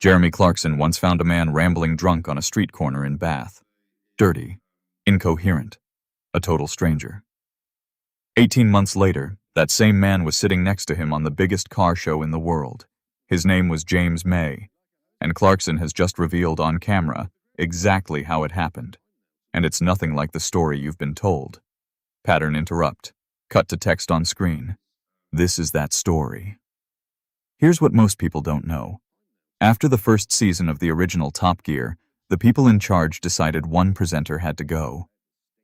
Jeremy Clarkson once found a man rambling drunk on a street corner in Bath. Dirty, incoherent, a total stranger. 18 months later, that same man was sitting next to him on the biggest car show in the world. His name was James May, and Clarkson has just revealed on camera exactly how it happened. And it's nothing like the story you've been told. Pattern interrupt. Cut to text on screen. This is that story. Here's what most people don't know. After the first season of the original Top Gear, the people in charge decided one presenter had to go.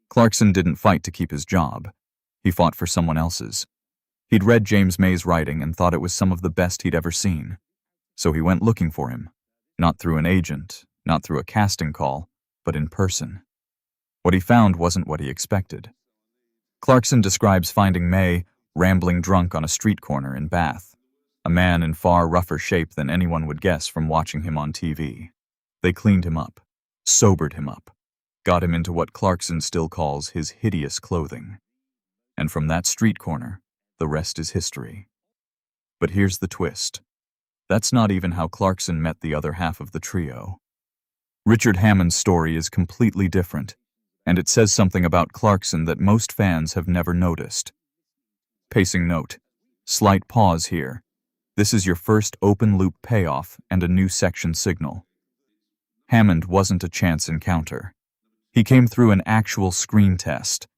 Clarkson didn't fight to keep his job. He fought for someone else's. He'd read James May's writing and thought it was some of the best he'd ever seen. So he went looking for him. Not through an agent, not through a casting call, but in person. What he found wasn't what he expected. Clarkson describes finding May rambling drunk on a street corner in Bath, a man in far rougher shape than anyone would guess from watching him on TV. They cleaned him up, sobered him up, got him into what Clarkson still calls his hideous clothing. And from that street corner, the rest is history. But here's the twist. That's not even how Clarkson met the other half of the trio. Richard Hammond's story is completely different, and it says something about Clarkson that most fans have never noticed. Pacing note. Slight pause here. This is your first open-loop payoff and a new section signal. Hammond wasn't a chance encounter. He came through an actual screen test.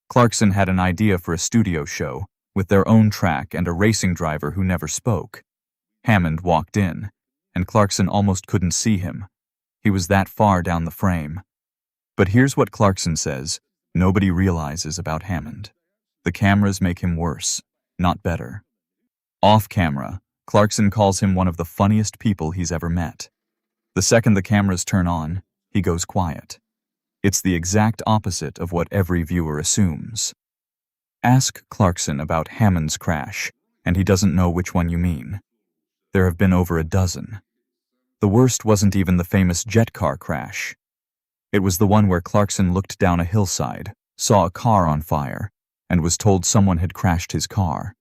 Clarkson had an idea for a studio show, with their own track and a racing driver who never spoke. Hammond walked in, and Clarkson almost couldn't see him. He was that far down the frame. But here's what Clarkson says nobody realizes about Hammond. The cameras make him worse, not better. Off camera, Clarkson calls him one of the funniest people he's ever met. The second the cameras turn on, he goes quiet. It's the exact opposite of what every viewer assumes. Ask Clarkson about Hammond's crash, and he doesn't know which one you mean. There have been over a dozen. The worst wasn't even the famous jet car crash. It was the one where Clarkson looked down a hillside, saw a car on fire, and was told someone had crashed his car.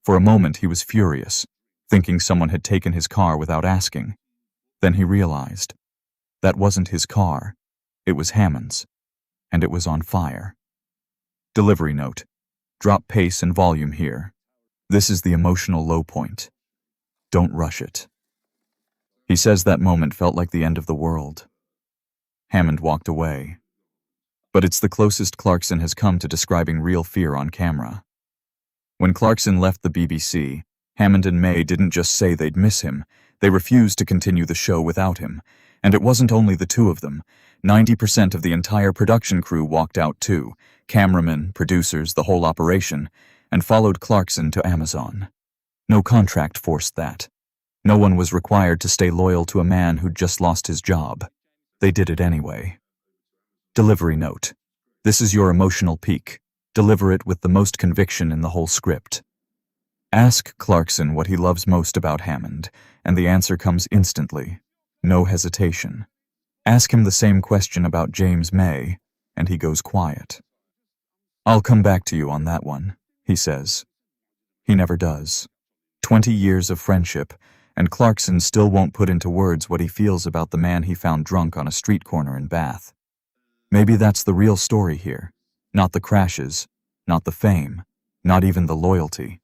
For a moment he was furious, thinking someone had taken his car without asking. Then he realized. That wasn't his car. It was Hammond's, and it was on fire. Delivery note. Drop pace and volume here. This is the emotional low point. Don't rush it. He says that moment felt like the end of the world. Hammond walked away. But it's the closest Clarkson has come to describing real fear on camera. When Clarkson left the BBC, Hammond and May didn't just say they'd miss him, they refused to continue the show without him. And it wasn't only the two of them. 90% of the entire production crew walked out too, cameramen, producers, the whole operation, and followed Clarkson to Amazon. No contract forced that. No one was required to stay loyal to a man who'd just lost his job. They did it anyway. Delivery note. This is your emotional peak. Deliver it with the most conviction in the whole script. Ask Clarkson what he loves most about Hammond, and the answer comes instantly. No hesitation. Ask him the same question about James May, and he goes quiet. I'll come back to you on that one, he says. He never does. 20 years of friendship, and Clarkson still won't put into words what he feels about the man he found drunk on a street corner in Bath. Maybe that's the real story here. Not the crashes, not the fame, not even the loyalty.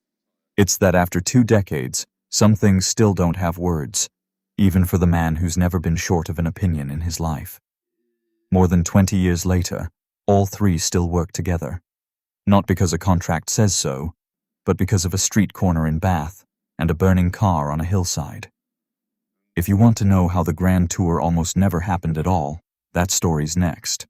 It's that after 2 decades, some things still don't have words, even for the man who's never been short of an opinion in his life. More than 20 years later, all three still work together. Not because a contract says so, but because of a street corner in Bath and a burning car on a hillside. If you want to know how the grand tour almost never happened at all, that story's next.